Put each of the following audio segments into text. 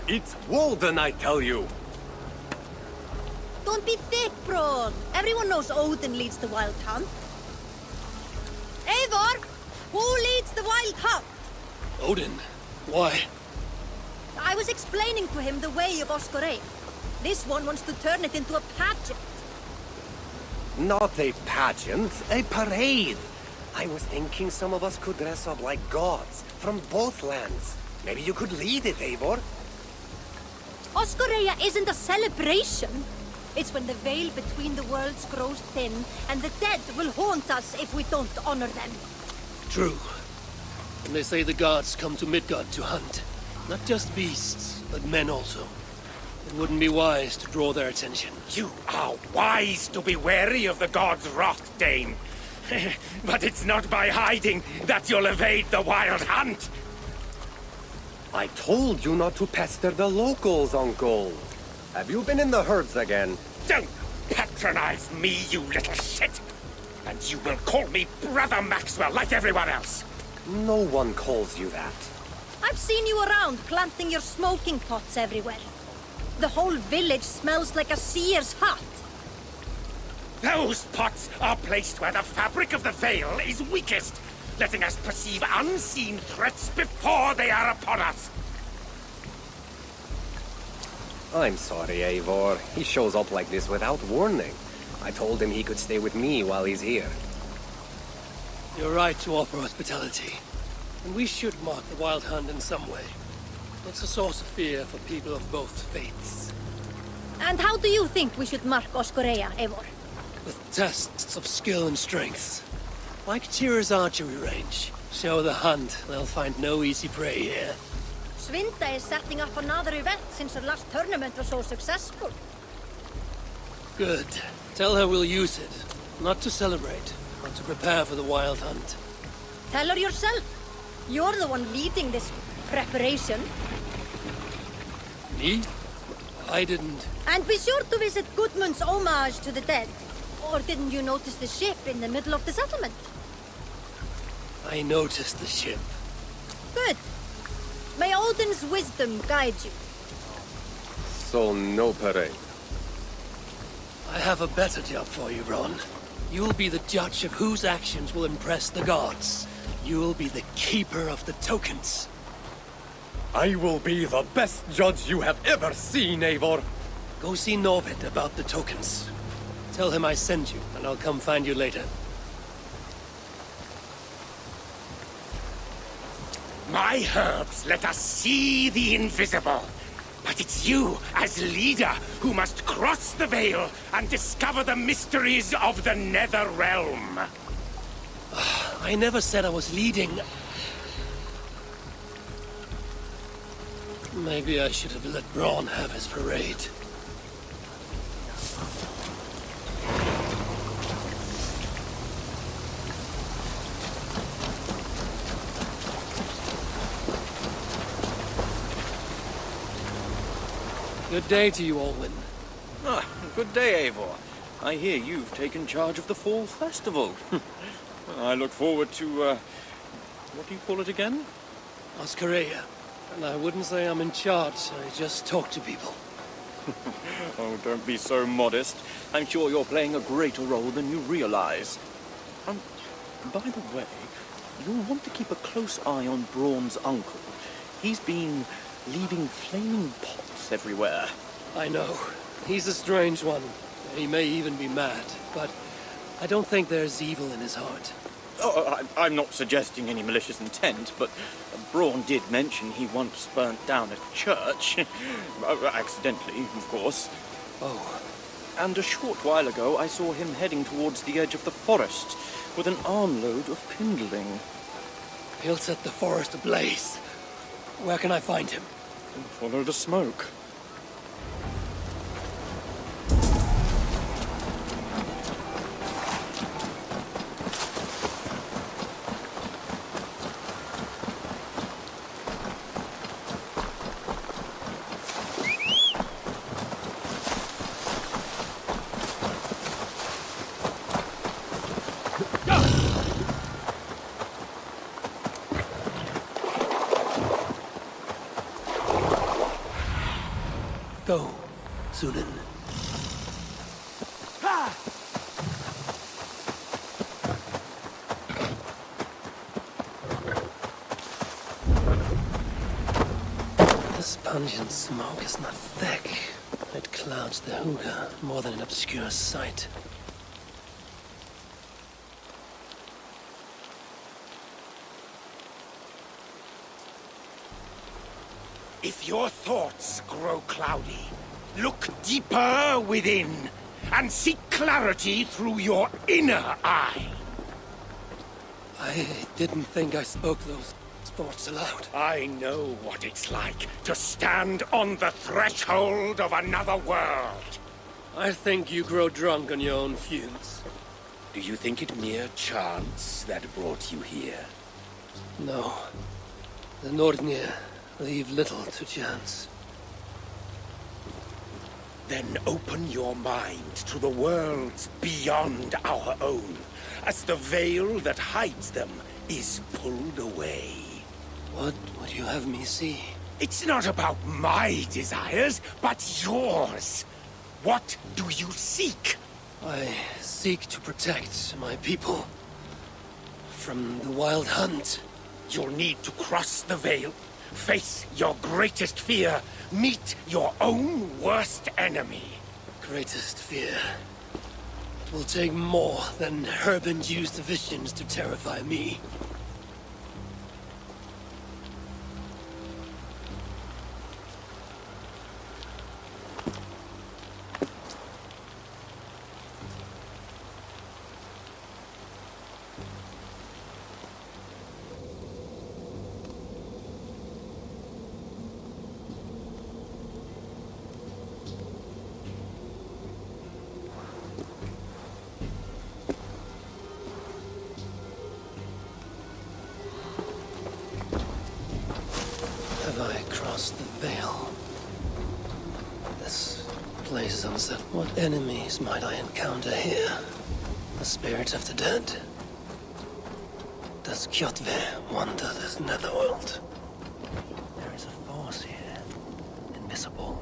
It's Walden, I tell you. Don't be thick, Braun. Everyone knows Odin leads the wild hunt. Eivor, who leads the wild hunt? Odin? Why? I was explaining to him the way of Oskoreia. This one wants to turn it into a pageant. Not a pageant, a parade. I was thinking some of us could dress up like gods from both lands. Maybe you could lead it, Eivor. Oskoreia isn't a celebration. It's when the veil between the worlds grows thin, and the dead will haunt us if we don't honor them. True. And they say the gods come to Midgard to hunt. Not just beasts, but men also. It wouldn't be wise to draw their attention. You are wise to be wary of the gods' wrath, Dane. But it's not by hiding that you'll evade the wild hunt. I told you not to pester the locals, Uncle. Have you been in the herds again? Don't patronize me, you little shit! And you will call me Brother Maxwell like everyone else. No one calls you that. I've seen you around planting your smoking pots everywhere. The whole village smells like a seer's hut. Those pots are placed where the fabric of the veil is weakest, letting us perceive unseen threats before they are upon us. I'm sorry, Eivor. He shows up like this without warning. I told him he could stay with me while he's here. You're right to offer hospitality. And we should mark the wild hunt in some way. It's a source of fear for people of both faiths. And how do you think we should mark Oskoreia, Eivor? With tests of skill and strength. Like Tyr's archery range. Show the hunt, they'll find no easy prey here. Svinda is setting up another event since her last tournament was so successful. Good. Tell her we'll use it. Not to celebrate, but to prepare for the wild hunt. Tell her yourself. You're the one leading this preparation. Me? I didn't... And be sure to visit Gudmund's homage to the dead. Or didn't you notice the ship in the middle of the settlement? I noticed the ship. Good. May Odin's wisdom guide you. So no parade. I have a better job for you, Ron. You'll be the judge of whose actions will impress the gods. You'll be the keeper of the tokens. I will be the best judge you have ever seen, Eivor. Go see Norvid about the tokens. Tell him I sent you, and I'll come find you later. My herbs let us see the invisible. But it's you, as leader, who must cross the veil and discover the mysteries of the Nether Realm. I never said I was leading. Maybe I should have let Braun have his parade. Good day to you, Olwyn. Ah, good day, Eivor. I hear you've taken charge of the Fall Festival. I look forward to, what do you call it again? Oskoreia. And I wouldn't say I'm in charge, I just talk to people. Oh, don't be so modest. I'm sure you're playing a greater role than you realize. By the way, you'll want to keep a close eye on Braun's uncle. He's been leaving flaming pots everywhere. I know. He's a strange one. He may even be mad, but I don't think there's evil in his heart. Oh, I'm not suggesting any malicious intent, but Braun did mention he once burnt down a church. Accidentally, of course. Oh. And a short while ago, I saw him heading towards the edge of the forest with an armload of kindling. He'll set the forest ablaze. Where can I find him? Follow the smoke. Go, Sunan. This pungent smoke is not thick. It clouds the hookah more than it obscures sight. If your thoughts grow cloudy, look deeper within and seek clarity through your inner eye. I didn't think I spoke those thoughts aloud. I know what it's like to stand on the threshold of another world. I think you grow drunk on your own fumes. Do you think it mere chance that brought you here? No. The Nordnir leave little to chance. Then open your mind to the worlds beyond our own, as the veil that hides them is pulled away. What would you have me see? It's not about my desires, but yours. What do you seek? I seek to protect my people from the wild hunt. You'll need to cross the veil, face your greatest fear, meet your own worst enemy. Greatest fear. It will take more than herb-induced visions to terrify me. Have I crossed the veil? This place is unset. What enemies might I encounter here? The spirits of the dead? Does Kjotve wander this netherworld? There is a force here, invisible.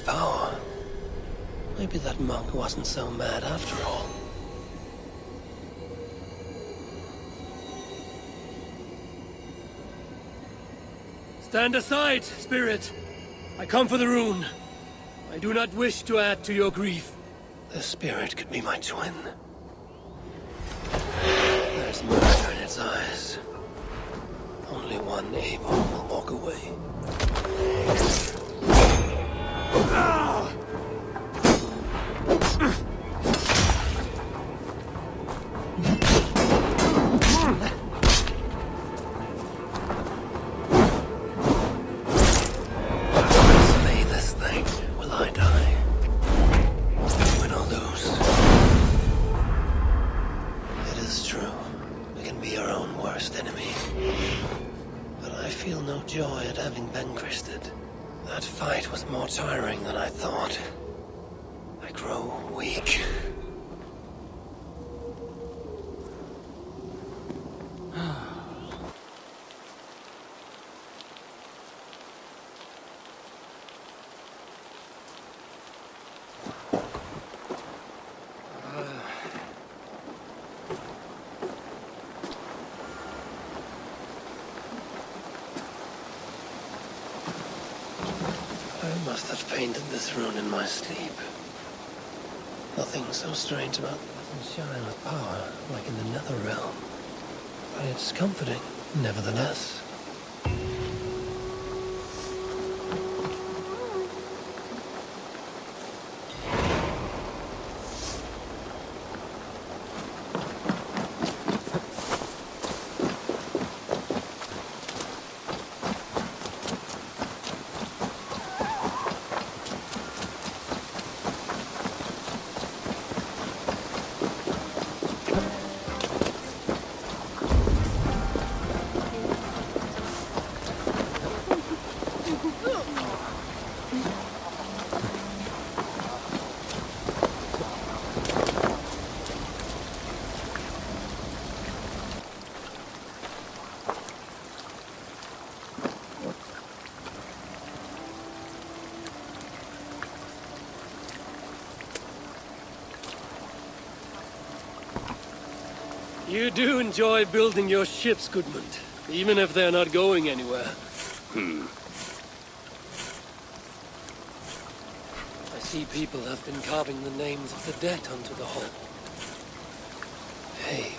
Power. Maybe that monk wasn't so mad after all. Stand aside, spirit. I come for the rune. I do not wish to add to your grief. The spirit could be my twin. There's murder in its eyes. Only one able will walk away. Slay this thing. Will I die? Win or lose? It is true. We can be our own worst enemy. But I feel no joy at having vanquished it. That fight was more tiring than I thought. I grow weak. must have painted this rune in my sleep. Nothing so strange about it doesn't shine with power like in the nether realm. But it's comforting, nevertheless. You do enjoy building your ships, Goodmund, even if they're not going anywhere. I see people have been carving the names of the dead onto the hull. Haig,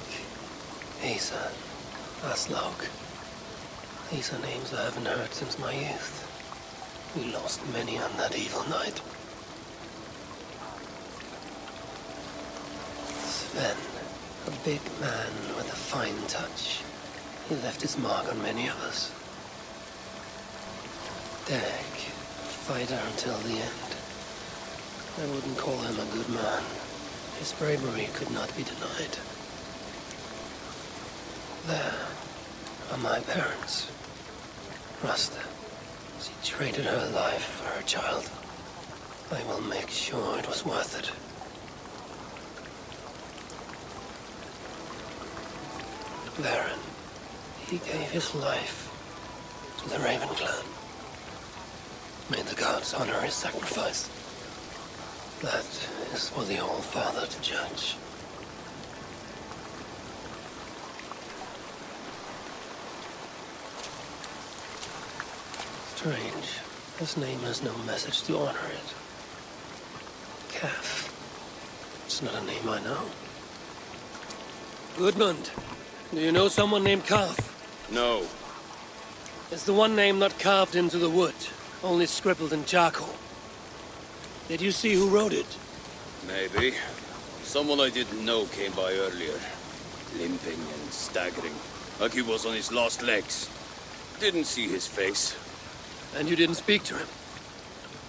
Asa, Aslaug. These are names I haven't heard since my youth. We lost many on that evil night. Sven. A big man with a fine touch. He left his mark on many of us. Dag, a fighter until the end. I wouldn't call him a good man. His bravery could not be denied. There are my parents. Rasta. She traded her life for her child. I will make sure it was worth it. Baron, he gave his life to the Raven clan. May the gods honor his sacrifice. That is for the All-Father to judge. Strange. His name has no message to honor it. Calf. It's not a name I know. Goodmund. Do you know someone named Carth? No. It's the one name not carved into the wood, only scribbled in charcoal. Did you see who wrote it? Maybe. Someone I didn't know came by earlier. Limping and staggering, like he was on his last legs. Didn't see his face. And you didn't speak to him?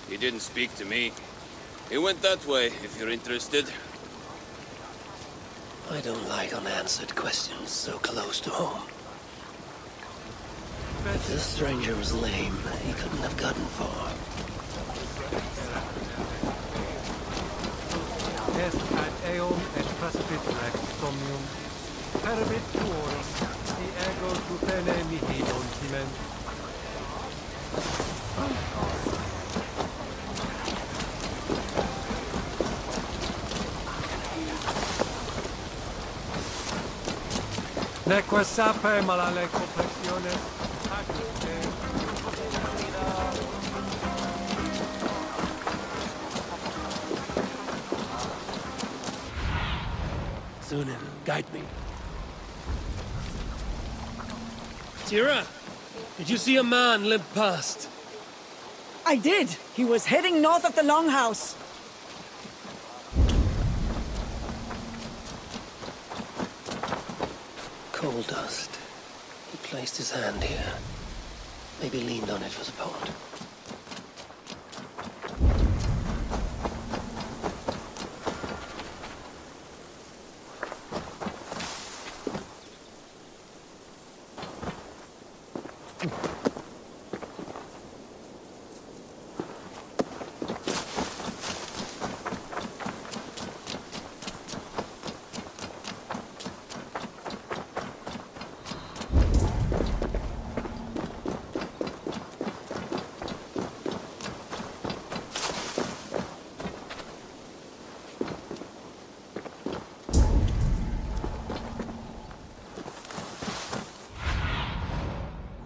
He didn't speak to me. He went that way, if you're interested. I don't like unanswered questions so close to home. If this stranger was lame, he couldn't have gotten far. Est ad eum et praspit rex somnium, peravit tuorum, ego tutene mihi non timen. Neque sape malale complexione, Zunin, guide me. Tira, did you see a man limp past? I did. He was heading north of the Longhouse. Coal dust. He placed his hand here. Maybe leaned on it for support.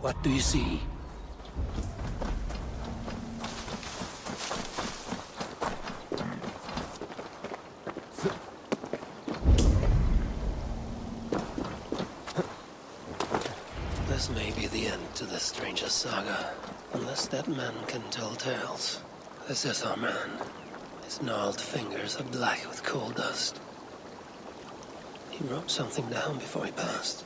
What do you see? a stranger saga, unless that man can tell tales. This is our man. His gnarled fingers are black with coal dust. He wrote something down before he passed.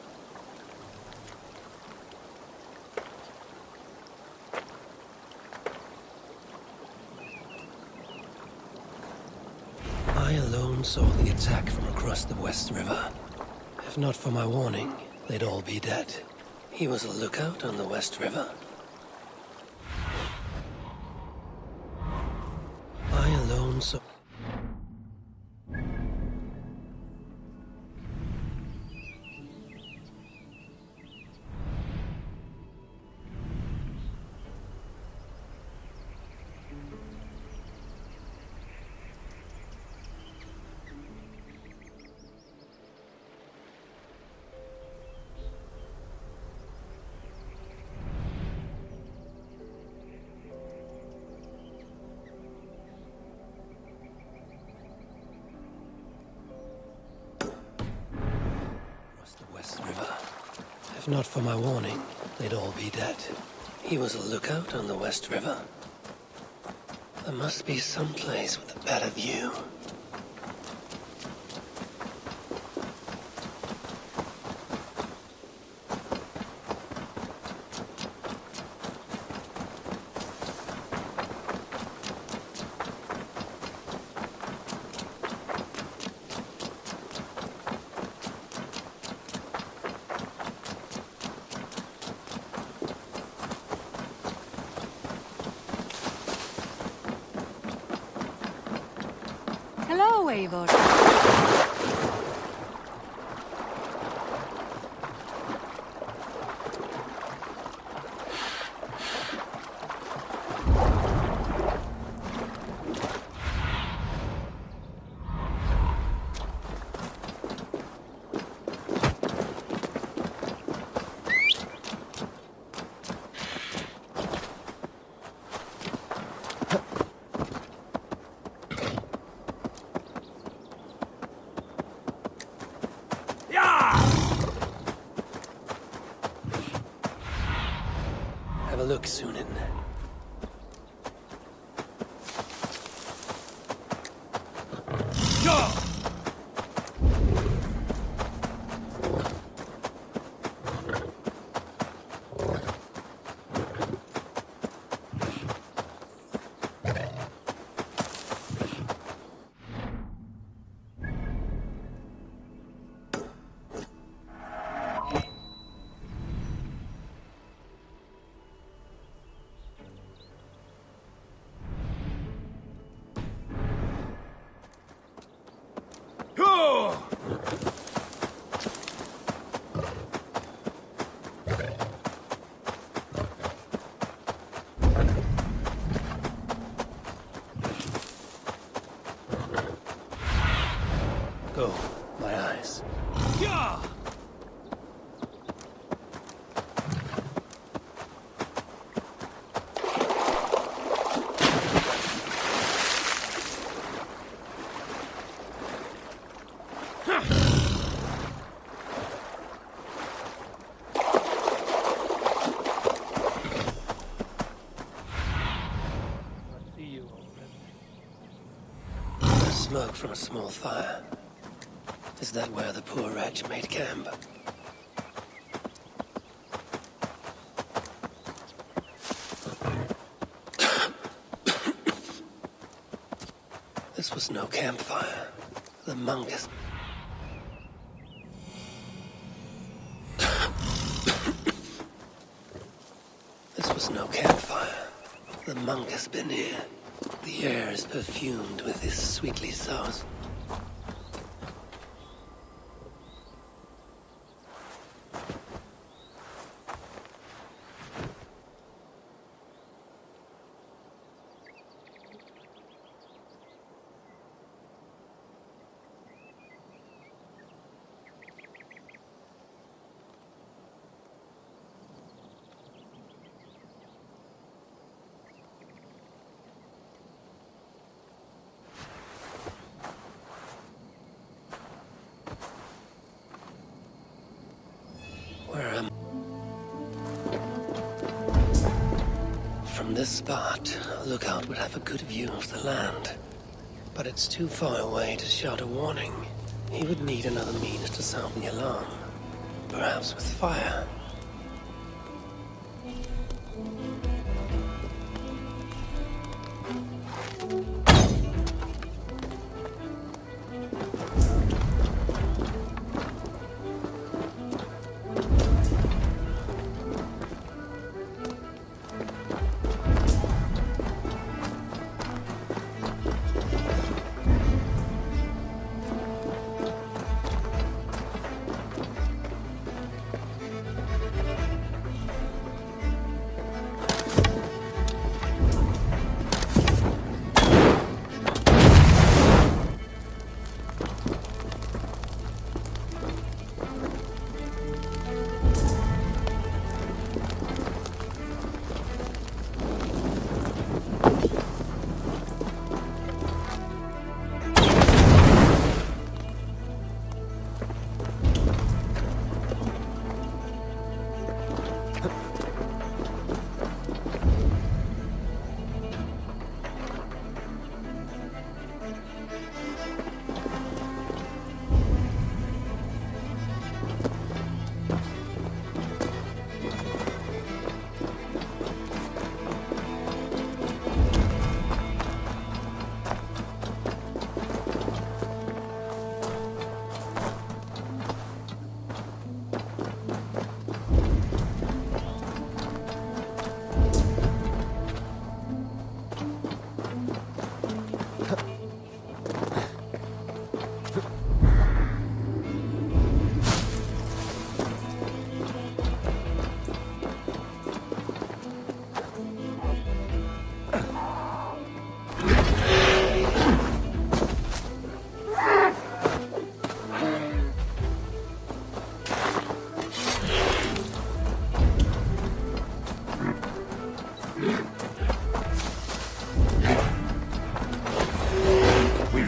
I alone saw the attack from across the West River. If not for my warning, they'd all be dead. He was a lookout on the West River. I alone saw... If not for my warning, they'd all be dead. He was a lookout on the West River. There must be some place with a better view. Hello, Eivor. Have a look, Sunan. Go, my eyes. There's smoke from a small fire. Is that where the poor wretch made camp? This was no campfire. The monk is... This was no campfire. The monk has been here. The air is perfumed with his sweetly sauce. From this spot, a lookout would have a good view of the land. But it's too far away to shout a warning. He would need another means to sound the alarm. Perhaps with fire.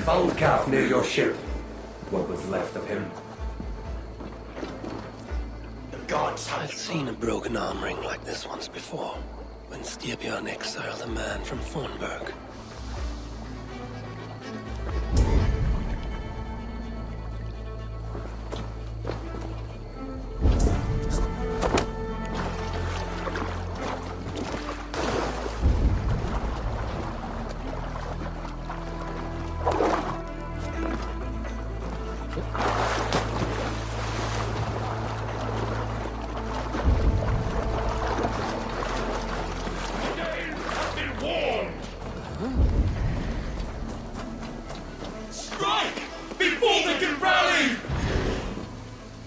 Found calf near your ship. What was left of him? The gods have... I've seen a broken arm ring like this once before, when Styrbjörn exiled a man from Thornburg.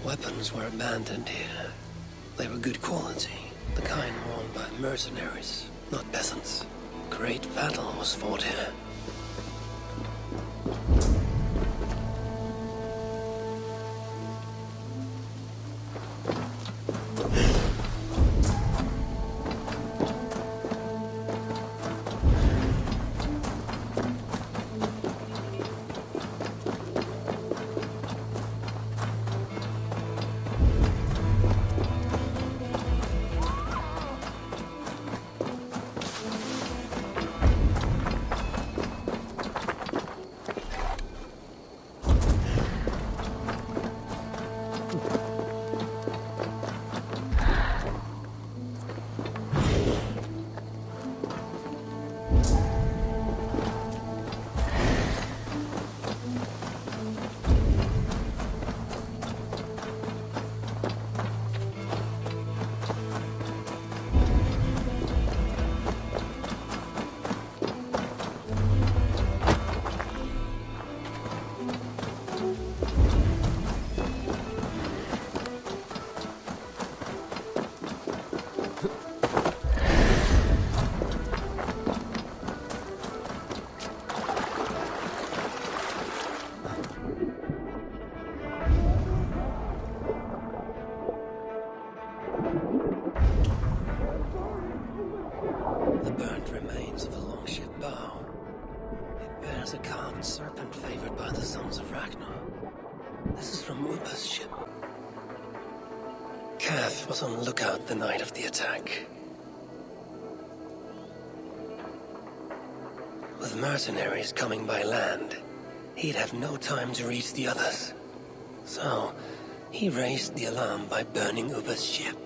Weapons were abandoned here. They were good quality, the kind worn by mercenaries, not peasants. Great battle was fought here. The burnt remains of a longship bow. It bears a carved serpent favored by the sons of Ragnar. This is from Ubba's ship. Kath was on lookout the night of the attack. mercenaries coming by land, he'd have no time to reach the others. So, he raised the alarm by burning Ubba's ship.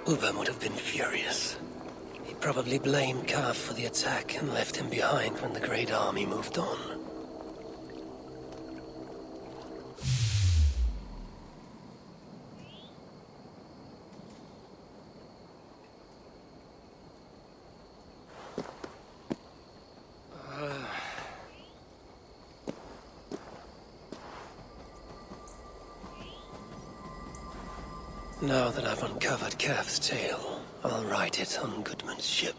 Ubba would have been furious. He probably blamed Kaf for the attack and left him behind when the Great Army moved on. Now that I've uncovered Kaf's tale, I'll write it on Goodman's ship.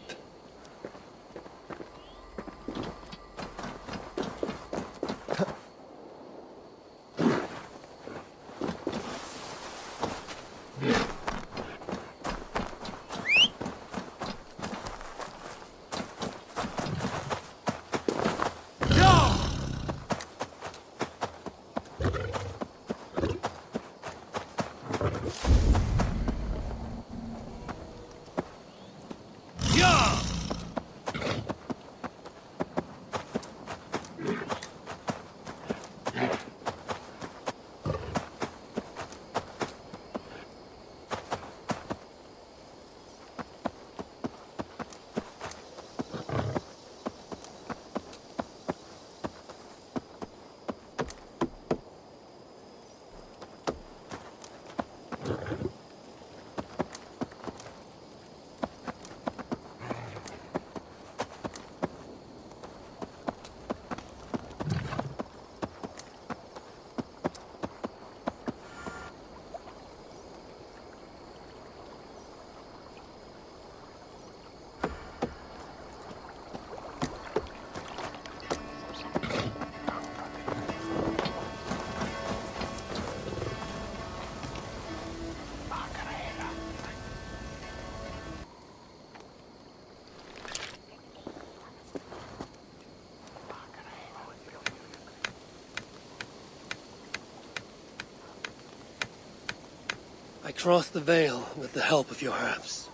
I crossed the Vale with the help of your herbs.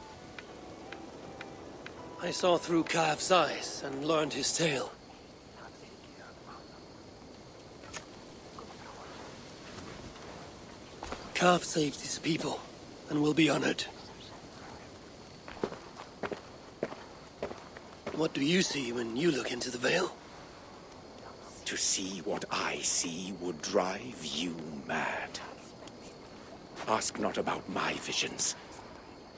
I saw through Kaf's eyes and learned his tale. Kaf saved his people and will be honored. What do you see when you look into the Vale? To see what I see would drive you mad. Ask not about my visions,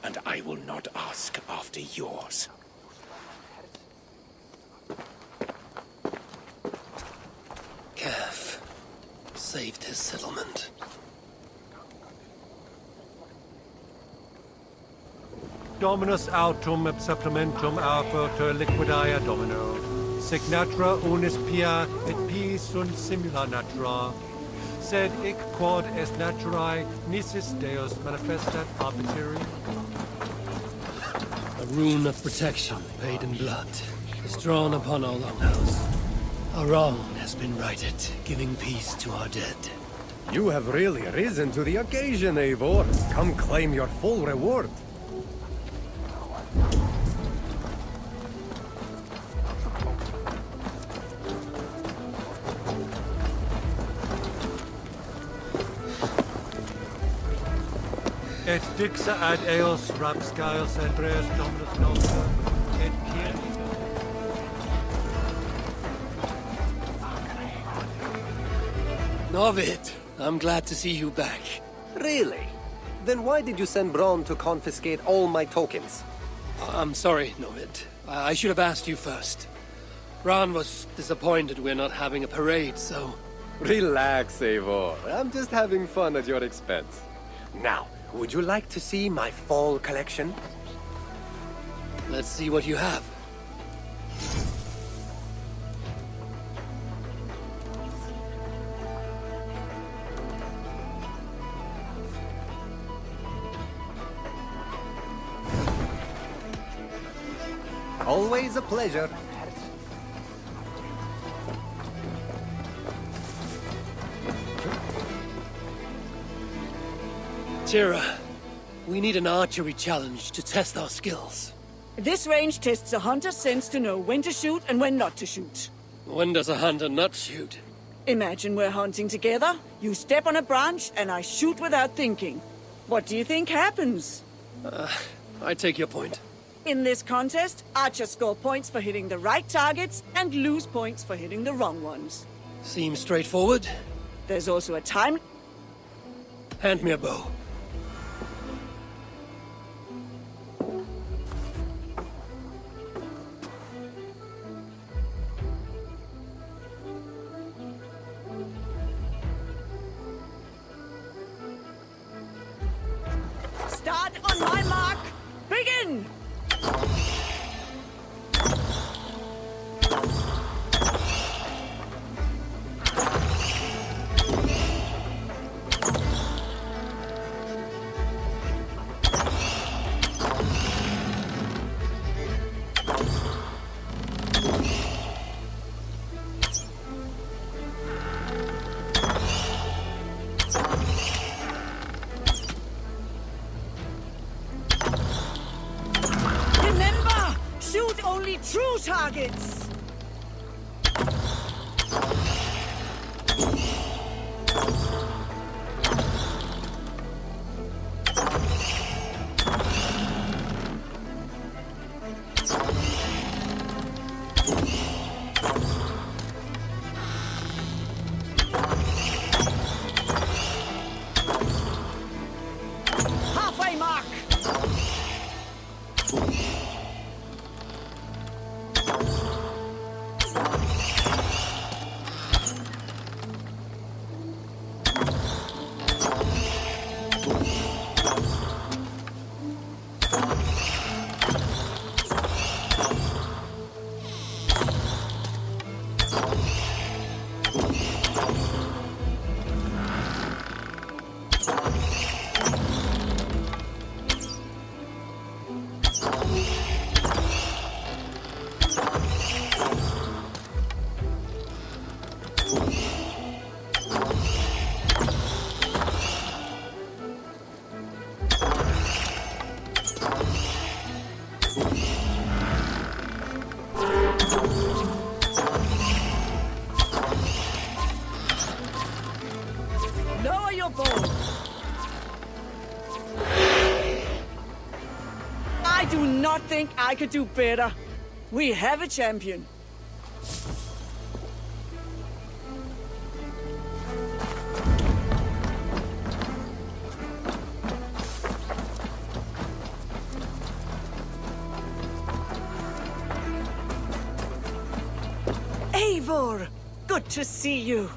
and I will not ask after yours. Kaf saved his settlement. Dominus autum supplementum aufertur liquidae domino. Signatra unis pia et pii sunt simula natura. Sed hic quod est naturae nisis Deus manifestat arbiteri. A rune of protection paid in blood is drawn upon our longhouse. A wrong has been righted, giving peace to our dead. You have really risen to the occasion, Eivor. Come claim your full reward. Et dixa ad eos rapscales Andreas Dominus Noster, et Kiel. Novid, I'm glad to see you back. Really? Then why did you send Braun to confiscate all my tokens? I'm sorry, Novid. I should have asked you first. Ran was disappointed we're not having a parade, so... Relax, Eivor. I'm just having fun at your expense. Now, would you like to see my fall collection? Let's see what you have. Always a pleasure. Tira, We need an archery challenge to test our skills. This range tests a hunter's sense to know when to shoot and when not to shoot. When does a hunter not shoot? Imagine we're hunting together. You step on a branch, and I shoot without thinking. What do you think happens? I take your point. In this contest, archers score points for hitting the right targets and lose points for hitting the wrong ones. Seems straightforward. There's also a time... Hand me a bow. Start on my mark. Begin! Remember, shoot only true targets. Halfway mark. Lower your bow. I do not think I could do better. We have a champion. Eivor, good to see you.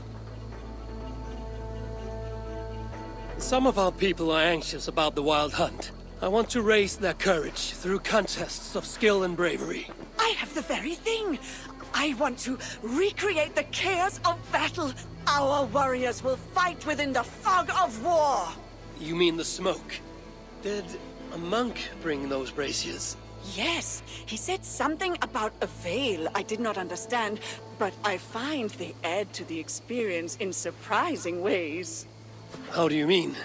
Some of our people are anxious about the wild hunt. I want to raise their courage through contests of skill and bravery. I have the very thing. I want to recreate the chaos of battle. Our warriors will fight within the fog of war. You mean the smoke? Did a monk bring those braziers? Yes, he said something about a veil I did not understand, but I find they add to the experience in surprising ways. How do you mean?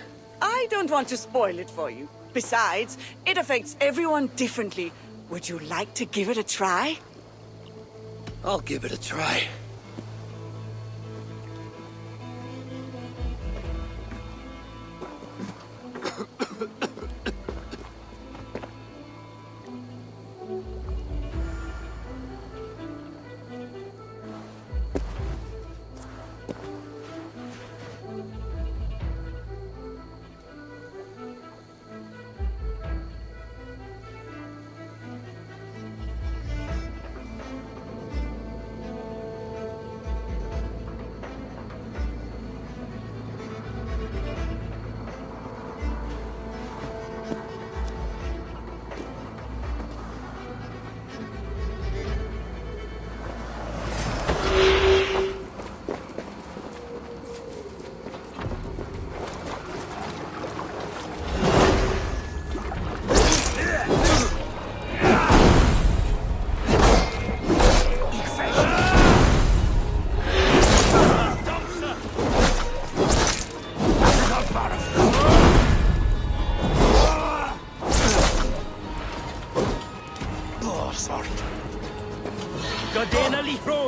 I don't want to spoil it for you. Besides, it affects everyone differently. Would you like to give it a try? I'll give it a try.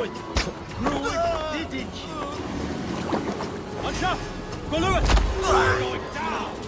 Good. Gruen didn't you? Watch out! Go Lewis! Going down!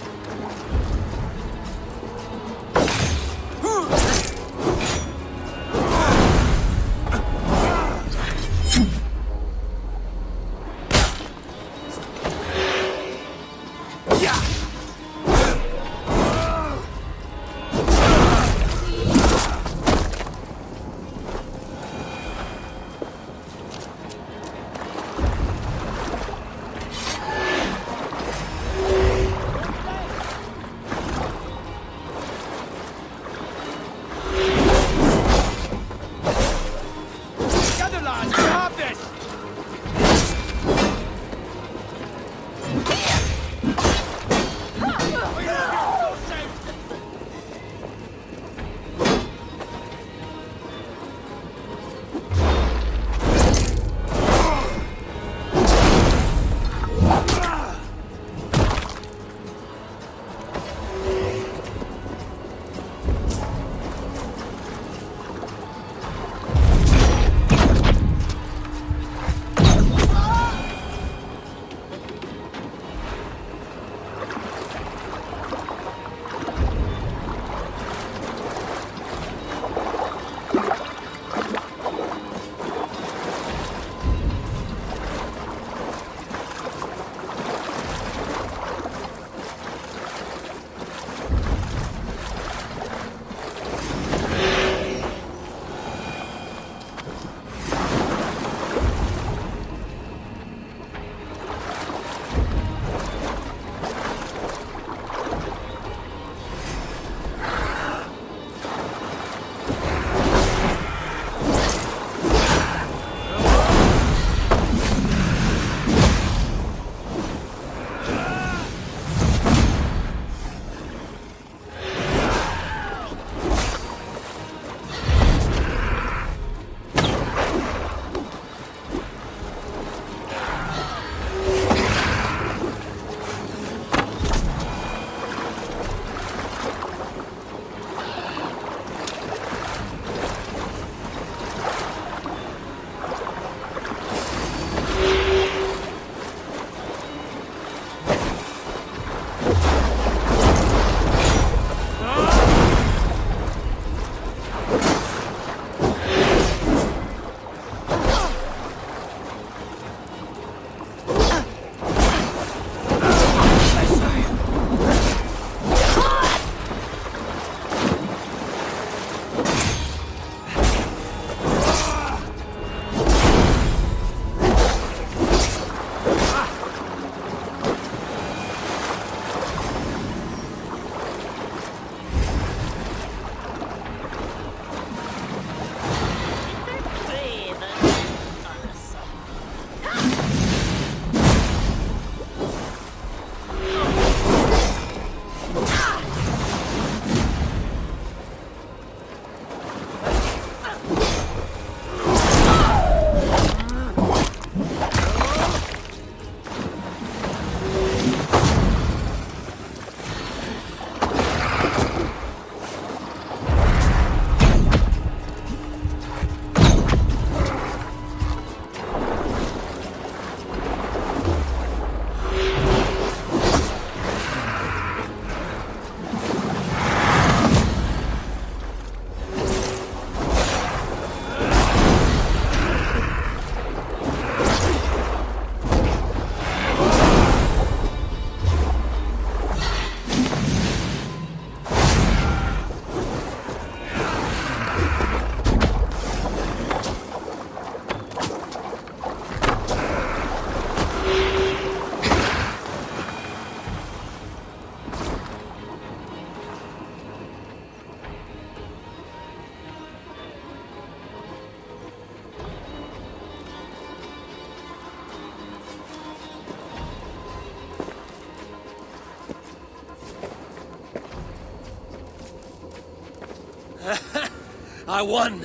I won!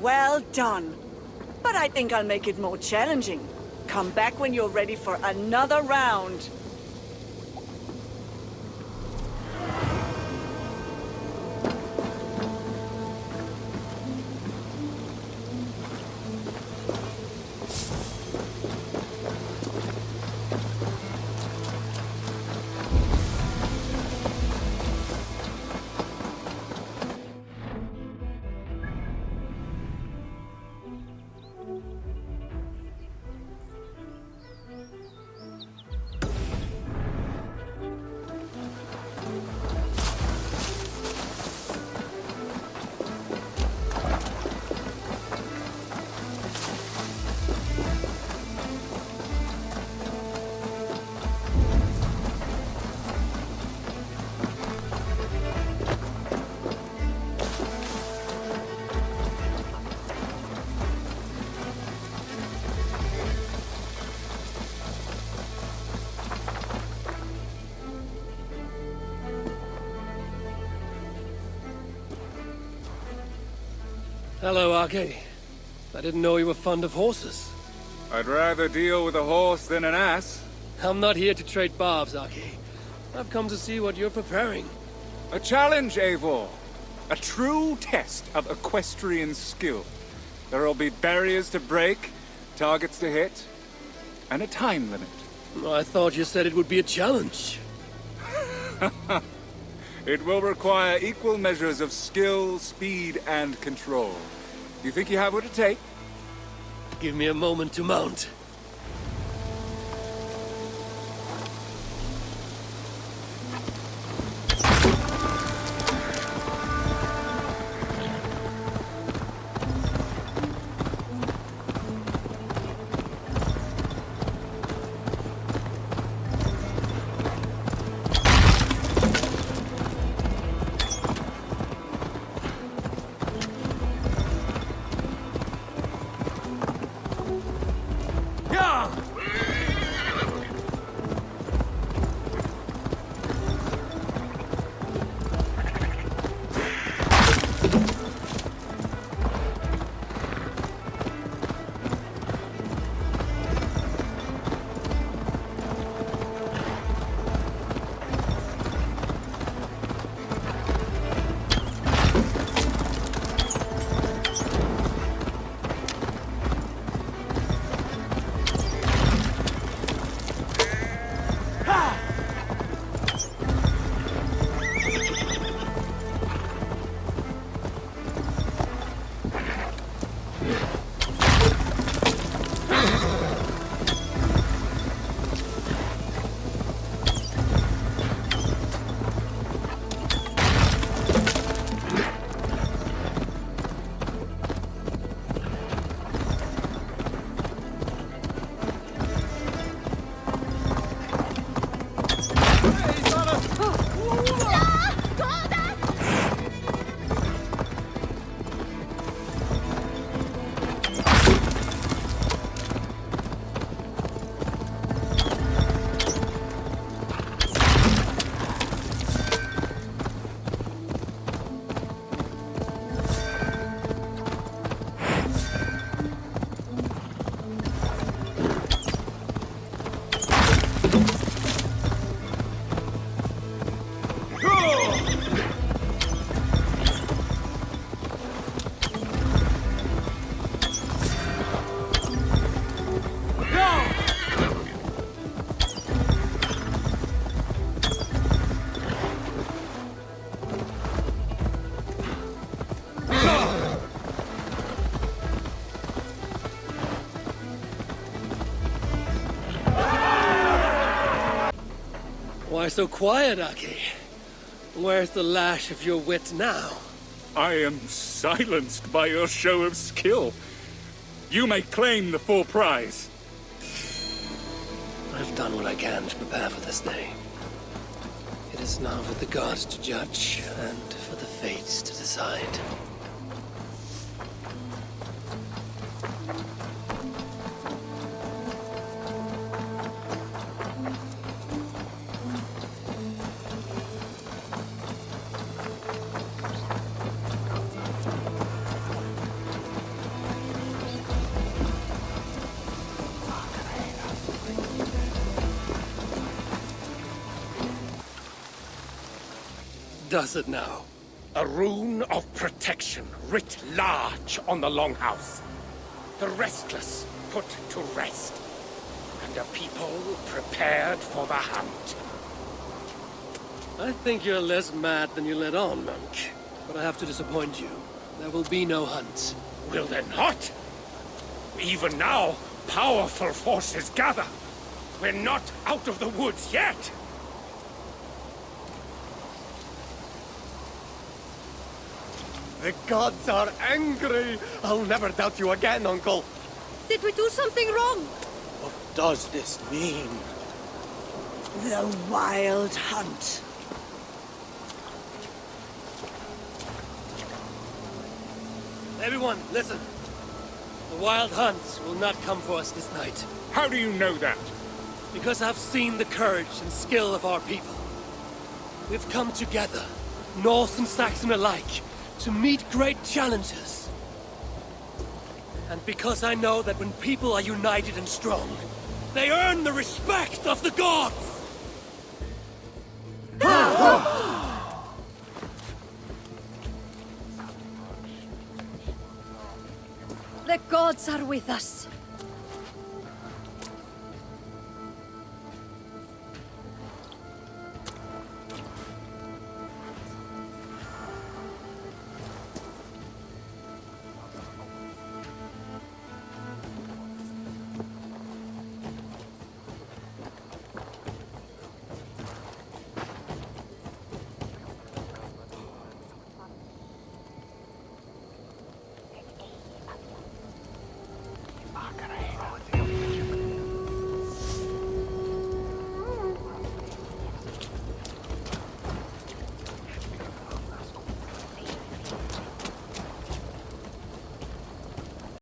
Well done. But I think I'll make it more challenging. Come back when you're ready for another round. Hello, Arke. I didn't know you were fond of horses. I'd rather deal with a horse than an ass. I'm not here to trade barbs, Arke. I've come to see what you're preparing. A challenge, Eivor. A true test of equestrian skill. There'll be barriers to break, targets to hit, and a time limit. I thought you said it would be a challenge. It will require equal measures of skill, speed, and control. You think you have what it takes? Give me a moment to mount. Why so quiet, Arke? Where's the lash of your wit now? I am silenced by your show of skill. You may claim the full prize. I've done what I can to prepare for this day. It is now for the gods to judge, and for the fates to decide. Does it now? A rune of protection writ large on the longhouse. The restless put to rest, and a people prepared for the hunt. I think you're less mad than you let on, monk. But I have to disappoint you. There will be no hunt. Will there not? Even now, powerful forces gather. We're not out of the woods yet. The gods are angry. I'll never doubt you again, Uncle. Did we do something wrong? What does this mean? The Wild Hunt. Everyone, listen. The Wild Hunt will not come for us this night. How do you know that? Because I've seen the courage and skill of our people. We've come together, Norse and Saxon alike, to meet great challenges. And because I know that when people are united and strong, they earn the respect of the gods! The gods are with us.